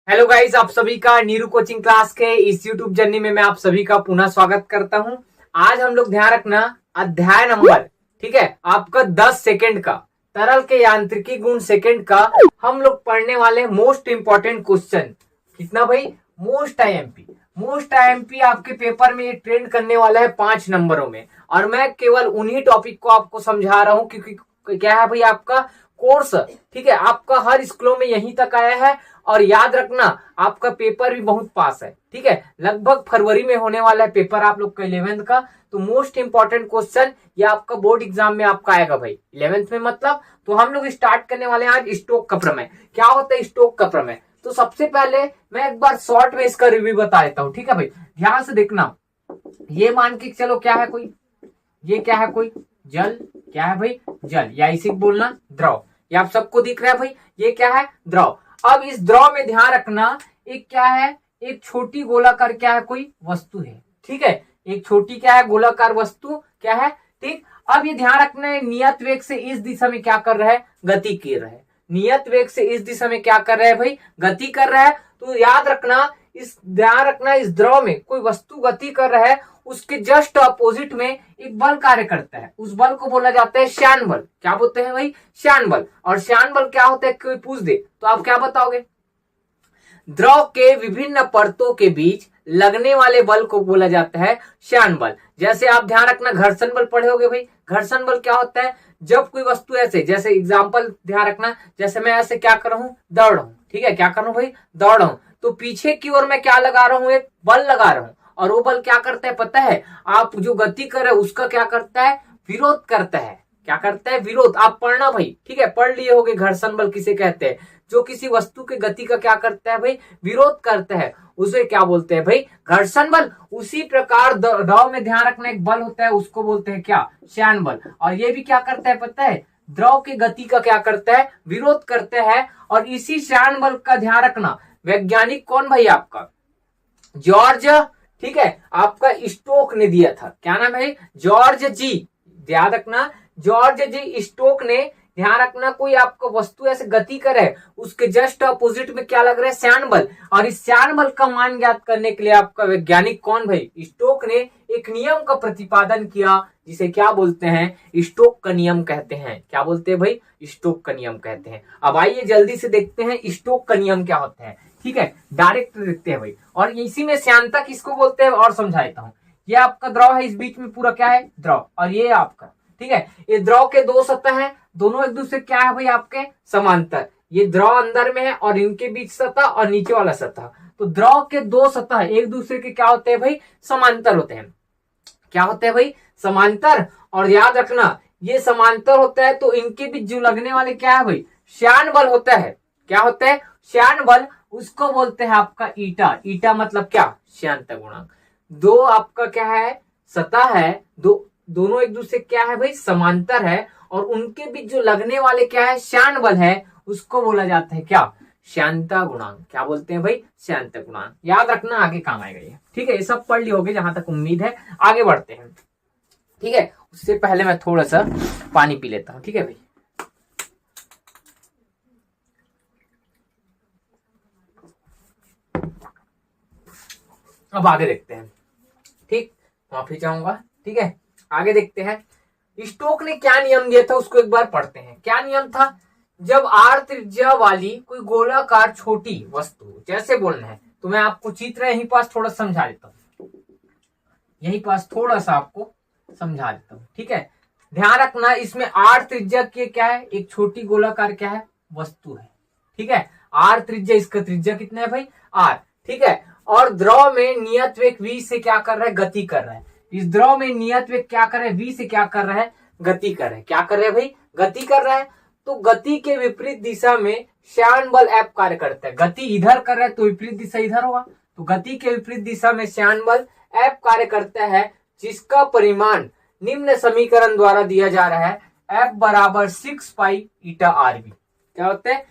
Hello guys, आप सभी का नीरू कोचिंग क्लास के इस यूट्यूब जर्नी में मैं आप सभी का पुनः स्वागत करता हूं। आज हम लोग ध्यान रखना अध्याय नंबर, ठीक है, आपका 10 सेकंड का तरल के यांत्रिकी गुण सेकंड का हम लोग पढ़ने वाले मोस्ट इंपॉर्टेंट क्वेश्चन। कितना भाई? मोस्ट आईएमपी आपके पेपर में ये ट्रेंड करने वाला है 5 नंबरों में। और मैं केवल उन्हीं टॉपिक को आपको समझा रहा हूं क्योंकि क्या है भाई, आपका कोर्स, ठीक है, आपका हर स्कूलों में यहीं तक आया है। और याद रखना आपका पेपर भी बहुत पास है, ठीक है, लगभग फरवरी में होने वाला है पेपर आप लोग का 11th का। तो मोस्ट इंपॉर्टेंट क्वेश्चन ये आपका बोर्ड एग्जाम में आपका आएगा भाई 11th में, मतलब। तो हम लोग स्टार्ट करने वाले हैं आज स्टोक का प्रमेय। क्या होता है स्टोक का प्रमेय? तो सबसे पहले मैं एक बार शॉर्ट में इसका रिव्यू बता देता हूँ, ठीक है भाई, ध्यान से देखना। ये मान के चलो क्या है कोई, ये क्या है कोई जल, क्या है भाई जल, या इसी को बोलना द्रव। ये आप सबको दिख रहा है भाई, ये क्या है द्रव। अब इस द्रव में ध्यान रखना एक क्या है, एक छोटी गोलाकार क्या है कोई वस्तु है, ठीक है, एक छोटी क्या है गोलाकार वस्तु क्या है, ठीक। अब ये ध्यान रखना है नियत वेग से इस दिशा में क्या कर रहा है, गति कर रहा है। नियत वेग से इस दिशा में क्या कर रहा है भाई, गति कर रहा है। तो याद रखना ध्यान रखना इस द्रव में कोई वस्तु गति कर रहा है, उसके जस्ट अपोजिट में एक बल कार्य करता है। उस बल को बोला जाता है श्यान बल। क्या बोलते हैं भाई? श्यान बल। और श्यान बल क्या होता है कोई पूछ दे तो आप क्या बताओगे? द्रव के विभिन्न परतों के बीच लगने वाले बल को बोला जाता है श्यान बल। जैसे आप ध्यान रखना घर्षण बल पढ़े होगे भाई। घर्षण बल क्या होता है? जब कोई वस्तु ऐसे, जैसे एग्जाम्पल ध्यान रखना, जैसे मैं ऐसे क्या कर रहा हूं, दौड़ रहा हूं, ठीक है, क्या कर रहा हूं भाई, दौड़ रहा हूं, तो पीछे की ओर मैं क्या लगा रहा हूं, एक बल लगा रहा हूं। और वो बल क्या करता है पता है? आप जो गति कर रहे हो उसका क्या करता है, विरोध करता है। क्या करता है? विरोध। आप पढ़ना भाई, ठीक है, पढ़ लिए होगे घर्षण बल किसे कहते हैं, जो किसी वस्तु के गति का क्या करता है भाई, विरोध करता है, उसे क्या बोलते हैं भाई, घर्षण बल। उसी प्रकार द्रव में ध्यान रखना एक बल होता है, उसको बोलते हैं क्या, श्यान बल। और ये भी क्या करता है पता है, द्रव की गति का क्या करता है, विरोध करता है। और इसी श्यान बल का ध्यान रखना वैज्ञानिक कौन भाई, आपका जॉर्ज, ठीक है, आपका स्टोक ने दिया था। क्या नाम है? जॉर्ज जी। ध्यान रखना जॉर्ज जी स्टोक ने, ध्यान रखना कोई आपको वस्तु ऐसे गति करे, उसके जस्ट अपोजिट में क्या लग रहा है, श्यान बल। और इस श्यान बल का मान ज्ञात करने के लिए आपका वैज्ञानिक कौन भाई, स्टोक ने एक नियम का प्रतिपादन किया, जिसे क्या बोलते हैं, स्टोक का नियम कहते हैं। क्या बोलते हैं भाई? स्टोक का नियम कहते हैं। अब आइए जल्दी से देखते हैं स्टोक का नियम क्या होता है, ठीक है, डायरेक्ट देखते हैं भाई। और इसी में श्यानता किसको बोलते हैं और समझा देता हूं। ये आपका द्रव है, इस बीच में पूरा क्या है, द्रव। और ये आपका, ठीक है, ये द्रव के दो सतह हैं, दोनों एक दूसरे क्या है भाई आपके समांतर। ये द्रव अंदर में है और इनके बीच सतह और नीचे वाला सतह। तो द्रव के दो सतह एक दूसरे के क्या होते हैं भाई, समांतर होते हैं। क्या होते हैं भाई, समांतर। और याद रखना ये समांतर होता है तो इनके बीच जो लगने वाले क्या है भाई, श्यान बल होता है। क्या होता है? श्यान बल। उसको बोलते हैं आपका ईटा। ईटा मतलब क्या, श्यानता गुणांक। दो आपका क्या है, सतह है, दोनों एक दूसरे क्या है भाई, समांतर है। और उनके बीच जो लगने वाले क्या है, श्यान बल है, उसको बोला जाता है क्या, श्यानता गुणांक। क्या बोलते हैं भाई, श्यानता गुणांक। याद रखना आगे काम आएगा ये, ठीक है, ये सब पढ़ लिए होगे जहां तक उम्मीद है। आगे बढ़ते हैं, ठीक है, उससे पहले मैं थोड़ा सा पानी पी लेता हूं, ठीक है भाई। अब आगे देखते हैं, ठीक, माफी चाहूंगा, ठीक है, आगे देखते हैं। स्टोक ने क्या नियम दिया था उसको एक बार पढ़ते हैं। क्या नियम था? जब आर त्रिज्या वाली कोई गोलाकार छोटी वस्तु, जैसे बोलना है तो मैं आपको चित्र यहीं पास थोड़ा समझा देता हूं, यहीं पास थोड़ा सा आपको समझा देता हूं, ठीक है। ध्यान रखना इसमें आर त्रिज्या के क्या है, एक छोटी गोलाकार क्या है, वस्तु है, ठीक है। आर त्रिज्या, इसका त्रिज्या कितना है भाई, आर, ठीक है। और द्रव में नियत वेग v से क्या कर रहा है, गति कर रहा है। इस द्रव में नियत वेग क्या कर रहा है, v से क्या कर रहा है, गति कर रहा है। क्या कर रहा है भाई, गति कर रहा है। तो गति के विपरीत दिशा में श्यान बल F कार्य करता है। गति इधर कर रहा है तो विपरीत दिशा इधर होगा। तो गति के विपरीत दिशा में श्यान बल F कार्य करता है, जिसका परिमाण निम्न समीकरण द्वारा दिया जा रहा है, F बराबर 6 पाई ईटा RV। क्या होता है?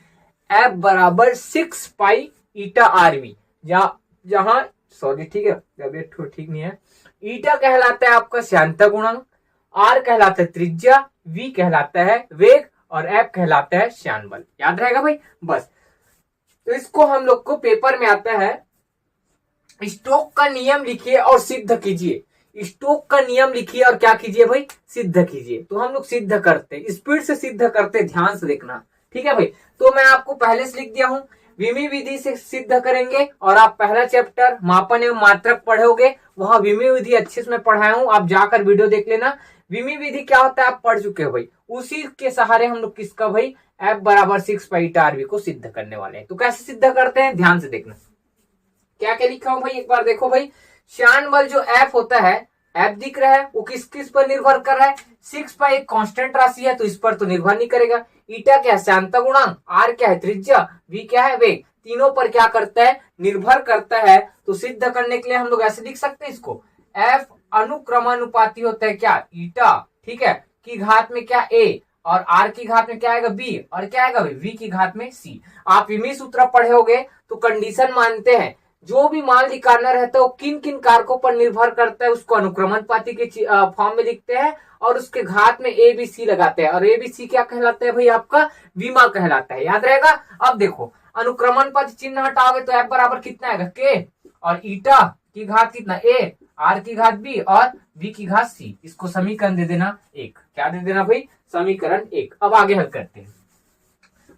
F बराबर 6 पाई ईटा RV। जहां सॉरी, ठीक है, तबियत ठीक नहीं है। ईटा कहलाता है आपका श्यानता गुणांक, आर कहलाता है त्रिज्या, वी कहलाता है वेग, और एफ कहलाता है श्यान बल। याद रहेगा भाई, बस। तो इसको हम लोग को पेपर में आता है, स्टोक का नियम लिखिए और सिद्ध कीजिए। स्टोक का नियम लिखिए और क्या कीजिए भाई, सिद्ध कीजिए। तो हम लोग सिद्ध करते, स्पीड से सिद्ध करते, ध्यान से देखना, ठीक है भाई। तो मैं आपको पहले से लिख दिया हूं, विमी विधि से सिद्ध करेंगे। और आप पहला चैप्टर मापन एवं मात्रक पढ़ोगे, वहां विमी विधि अच्छे से मैं पढ़ाया हूं, आप जाकर वीडियो देख लेना। विमी विधि क्या होता है आप पढ़ चुके हो भाई। उसी के सहारे हम लोग किसका भाई, F बराबर 6 पाई ईटा आरवी को सिद्ध करने वाले हैं। तो कैसे सिद्ध करते हैं, ध्यान से देखना। क्या क्या लिखा हूं भाई, एक बार देखो भाई। श्यान बल जो F होता है, F दिख रहा है, वो किस किस पर निर्भर कर रहा है, 6 पाई एक कांस्टेंट राशि है, तो इस पर तो निर्भर नहीं करेगा। ईटा क्या है, श्यानता गुणांक, आर क्या है, त्रिज्या, वी क्या है, वेग, तीनों पर क्या करता है, निर्भर करता है। तो सिद्ध करने के लिए हम लोग ऐसे लिख सकते हैं इसको, F अनुक्रमानुपाती होता है क्या, ईटा, ठीक है, की घात में क्या A, और R की घात में क्या आएगा B, और क्या आएगा भाई V की घात में C। आप विमी सूत्र पढ़े होगे तो कंडीशन मानते हैं, जो भी मान निकालना रहता है वो किन किन कारकों पर निर्भर करता है, उसको अनुक्रमणपाती के फॉर्म में लिखते हैं और उसके घात में ए बी सी लगाते हैं। और ए बी सी क्या कहलाता है भाई, आपका विमा कहलाता है, याद रहेगा। अब देखो अनुक्रमणपाती चिन्ह हटाओगे तो F बराबर कितना आएगा K, और ईटा की घात कितना A, R की घात B और V की घात C। इसको समीकरण दे देना 1। क्या दे देना भाई, समीकरण 1। अब आगे हल करते हैं।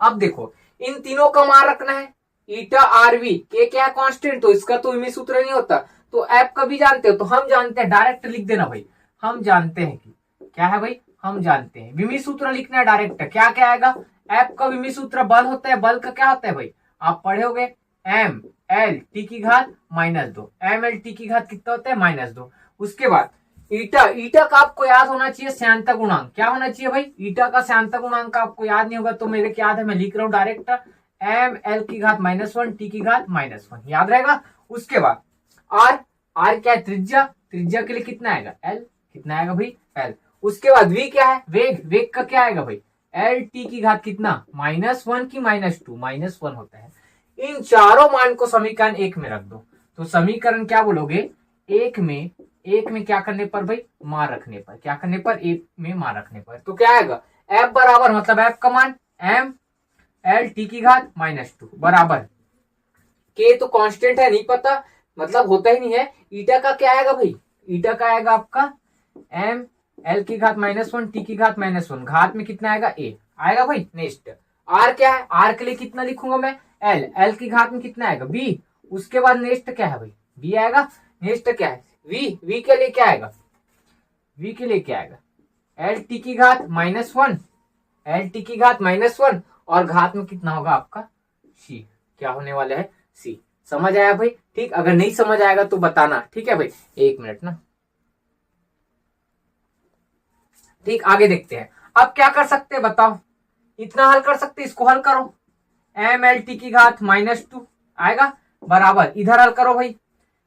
अब देखो इन तीनों का मान रखना है, ईटा आर वी, के क्या कांस्टेंट, तो इसका तो विमी सूत्र नहीं होता। तो एफ का भी जानते हो, तो हम जानते हैं, डायरेक्ट लिख देना भाई। हम जानते हैं कि क्या है भाई, हम जानते हैं विमी सूत्र लिखना है डायरेक्ट। क्या क्या आएगा, एफ का विमी सूत्र बल होता है, बल का क्या होता है भाई, आप पढ़े होगे, एम एल टी की घात -2, एम एल टी की घात कितना होता है, -2। उसके बाद ईटा, ईटा का आपको याद होना चाहिए श्यानता गुणांक, क्या होना चाहिए भाई, ईटा का श्यानता गुणांक का आपको याद नहीं होगा तो मेरे को याद है, मैं लिख रहा हूँ डायरेक्ट, एम एल की घात -1 टी की घात -1, याद रहेगा। उसके बाद आर, आर क्या है, त्रिज्या, त्रिज्या के लिए कितना आएगा एल, कितना आएगा भाई एल। उसके बाद वी क्या है, वेग, वेग का क्या आएगा भाई, एल टी की घात कितना, -1 की -2, -1 होता है। इन चारों मान को समीकरण 1 में रख दो। तो समीकरण क्या बोलोगे, एक में क्या करने पर भाई, मान रखने पर, क्या करने पर, एक में मान रखने पर। तो क्या आएगा, एफ बराबर, मतलब एफ का मान एम एल टी की घात -2 बराबर, के तो कांस्टेंट है, नहीं पता, मतलब होता ही नहीं है। ईटा का क्या आएगा भाई, ईटा का आएगा आपका एम एल की घात -1 टी की घात -1, घात में कितना आएगा ए आएगा भाई। नेक्स्ट आर क्या है, आर के लिए कितना लिखूंगा मैं, एल, एल की घात में कितना आएगा बी। उसके बाद नेक्स्ट क्या है भाई, बी आएगा। नेक्स्ट क्या है, वी, वी के लिए क्या आएगा, वी के लिए क्या आएगा, एल टी की घात -1, एल टी की घात -1, और घात में कितना होगा आपका सी, क्या होने वाला है सी। समझ आया भाई, ठीक। अगर नहीं समझ आएगा तो बताना, ठीक है भाई, 1 मिनट ना, ठीक। आगे देखते हैं, अब क्या कर सकते हैं बताओ, इतना हल कर सकते, इसको हल करो, एम एल टी की घात -2 आएगा बराबर, इधर हल करो भाई,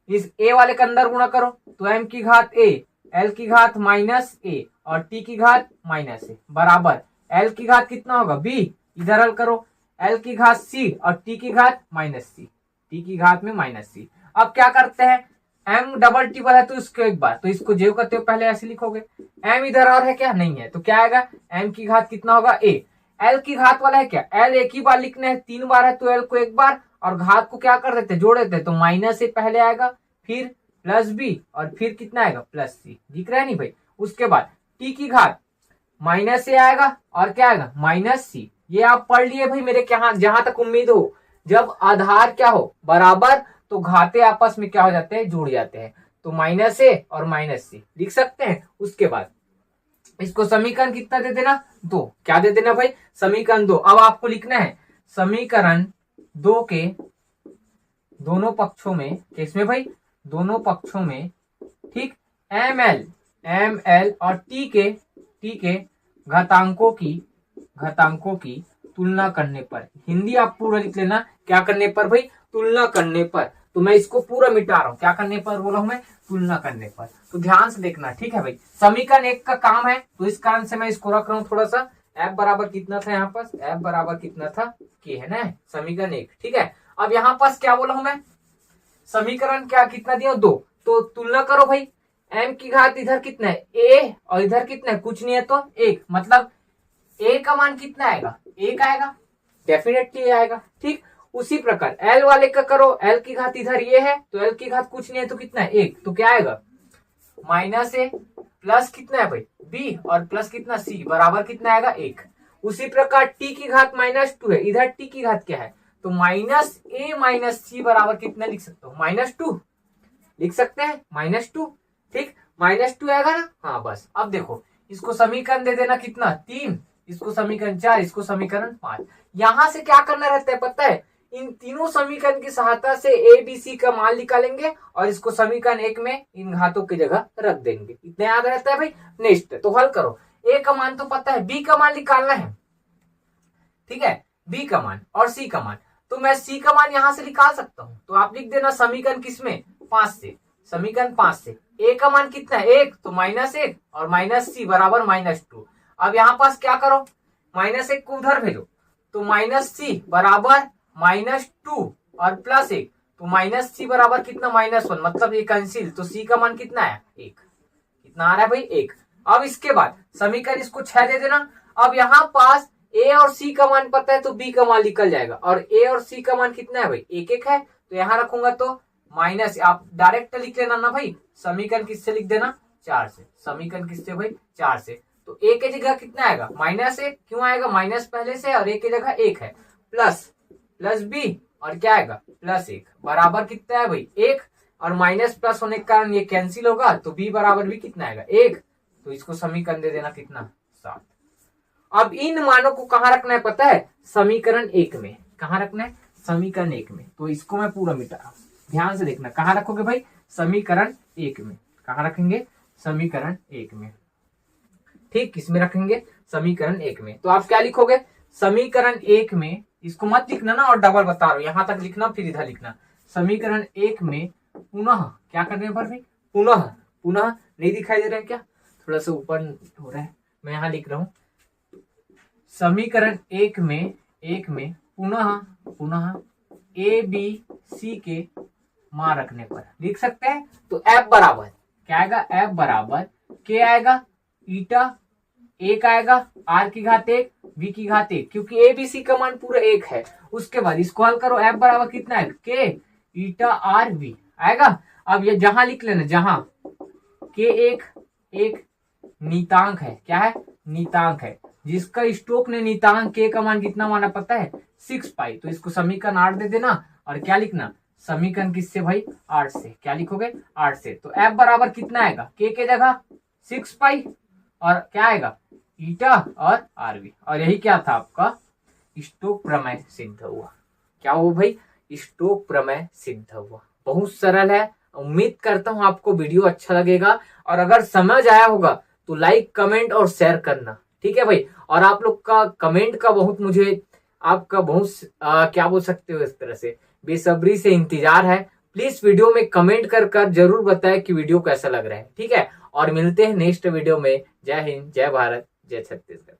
इस ए वाले के अंदर गुणा करो, तो एम की घात ए, एल की घात -a और टी की घात -a बराबर, एल की घात कितना होगा बी, इधर हल करो, एल की घात सी और टी की घात -c, टी की घात में -c। अब क्या करते हैं, एम डबल टिबल है तो इसको एक बार, तो इसको जेव करते हो पहले ऐसे लिखोगे, एम इधर और है क्या, नहीं है, तो क्या आएगा, एम की घात कितना होगा ए, एल की घात वाला है क्या, एल एक ही बार लिखना है, 3 बार है तो एल को एक बार, और घात को क्या कर देते, जोड़ देते, तो माइनस ए पहले आएगा, फिर प्लस बी, और फिर कितना आएगा +c, दिख रहा है नहीं भाई। उसके बाद टी की घात -a आएगा, और क्या आएगा -c। ये आप पढ़ लिए भाई मेरे क्या, जहां तक उम्मीद हो, जब आधार क्या हो बराबर तो घाते आपस में क्या हो जाते हैं, जुड़ जाते हैं, तो -a और -c लिख सकते हैं। उसके बाद इसको समीकरण कितना दे देना, 2, क्या दे देना भाई, समीकरण 2। अब आपको लिखना है समीकरण 2 के दोनों पक्षों में, किसमें भाई, दोनों पक्षों में, ठीक, एम एल और टी के घातांकों की तुलना करने पर, हिंदी आप पूरा लिख लेना, क्या करने पर भाई, तुलना करने पर। तो मैं इसको पूरा मिटा रहा हूं, क्या करने पर बोला हूं मैं, तुलना करने पर। तो ध्यान से देखना, ठीक है भाई। समीकरण 1 का काम है, तो इस कारण से मैं इसको रख रहा हूं थोड़ा सा। एफ बराबर कितना था यहाँ पास, एफ बराबर कितना था, के है ना, समीकरण 1, ठीक है। अब यहाँ पास क्या बोला हूं मैं, समीकरण क्या कितना दिया, 2, तो तुलना करो भाई, एम की घात इधर कितना है ए, और इधर कितना है, कुछ नहीं है तो 1, मतलब ए का मान कितना आएगा, 1 आएगा, डेफिनेटली आएगा, ठीक। उसी प्रकार एल वाले का करो, एल की घात इधर ये है तो एल की घात कुछ नहीं है तो कितना है 1, तो क्या आएगा माइनस ए प्लस कितना है भाई बी और प्लस कितना सी बराबर कितना आएगा 1। उसी प्रकार टी की घात -2 है, इधर टी की घात क्या है तो माइनस ए माइनस सी बराबर कितना लिख सकते हो -2 लिख सकते हैं -2। ठीक, -2 आएगा ना। हाँ बस अब देखो इसको समीकरण दे देना कितना 3, इसको समीकरण 4, इसको समीकरण 5। यहां से क्या करना रहता है पता है, इन तीनों समीकरण की सहायता से ए बी सी का मान निकालेंगे और इसको समीकरण 1 में इन घातों की जगह रख देंगे। इतना याद रहता है भाई। नेक्स्ट तो हल करो, ए का मान तो पता है, बी का मान निकालना है। ठीक है, बी का मान और सी का मान, तो मैं सी का मान यहां से निकाल सकता हूं, तो आप लिख देना समीकरण किसमें 5 से, समीकरण 5 से। ए का मान कितना है 1, तो -1 और माइनस सी बराबर -2। अब यहाँ पास क्या करो -1 को उधर भेजो, तो माइनस सी बराबर -2 और +1, तो माइनस सी बराबर कितना -1, मतलब ये कैंसिल, तो सी का मान कितना है 1। कितना आ रहा है भाई 1। अब इसके बाद समीकरण इसको 6 दे देना। अब यहाँ पास ए और सी का मान पता है तो बी का मान निकल जाएगा, और ए और सी का मान कितना है भाई 1 है, तो यहाँ रखूंगा तो माइनस, आप डायरेक्ट लिख लेना ना भाई, समीकरण किससे लिख देना 4 से, समीकरण किससे भाई 4 से। तो ए की जगह कितना आएगा -1, क्यों आएगा माइनस पहले से और ए की जगह 1 है, प्लस बी और क्या आएगा +1 बराबर कितना है भाई 1, और माइनस प्लस होने के कारण ये कैंसिल होगा, तो बी बराबर भी कितना आएगा 1, तो इसको समीकरण दे देना कितना 7। अब इन मानों को कहाँ रखना है पता है, समीकरण 1 में। कहाँ रखना है समीकरण 1 में, तो इसको मैं पूरा मिटा रहा हूं, ध्यान से देखना। कहाँ रखोगे भाई समीकरण 1 में, कहाँ रखेंगे समीकरण 1 में। ठीक, किसमें रखेंगे समीकरण 1 में, तो आप क्या लिखोगे समीकरण 1 में, इसको मत लिखना ना और डबल बता रहा हूं, यहां तक लिखना फिर इधर लिखना। समीकरण 1 में पुनः क्या करने पर भाई पुनः नहीं दिखाई दे रहा है क्या, थोड़ा सा ऊपर हो रहा है, मैं यहां लिख रहा हूं समीकरण 1 में पुनः ए बी सी के मान रखने पर लिख सकते हैं। तो एफ बराबर क्या आएगा, एफ बराबर के आएगा ईटा, एक आएगा आर की घात 1 बी की घात 1, क्योंकि ए बी सी का मान पूरा 1 है। उसके बाद इसको हल करो, एफ बराबर कितना है के ईटा आर बी आएगा। अब ये जहां लिख लेना, जहां के एक नीतांक है, क्या है नीतांक है, जिसका स्टोक ने नीतांक के का मान कितना माना पता है 6 पाई, तो इसको समीकरण 8 दे देना और क्या लिखना समीकरण किससे भाई 8 से, क्या लिखोगे 8 से। तो एफ बराबर कितना आएगा के जगह 6 पाई और क्या आएगा ईटा और आरबी, और यही क्या था आपका स्टोक प्रमेय सिद्ध हुआ। क्या हुआ भाई स्टोक प्रमेय सिद्ध हुआ। बहुत सरल है, उम्मीद करता हूं आपको वीडियो अच्छा लगेगा, और अगर समझ आया होगा तो लाइक कमेंट और शेयर करना, ठीक है भाई। और आप लोग का कमेंट का बहुत मुझे आपका बहुत क्या बोल सकते हो इस तरह से बेसब्री से इंतजार है। प्लीज वीडियो में कमेंट कर जरूर बताएं कि वीडियो कैसा लग रहा है, ठीक है। और मिलते हैं नेक्स्ट वीडियो में। जय हिंद, जय भारत, जय छत्तीसगढ़।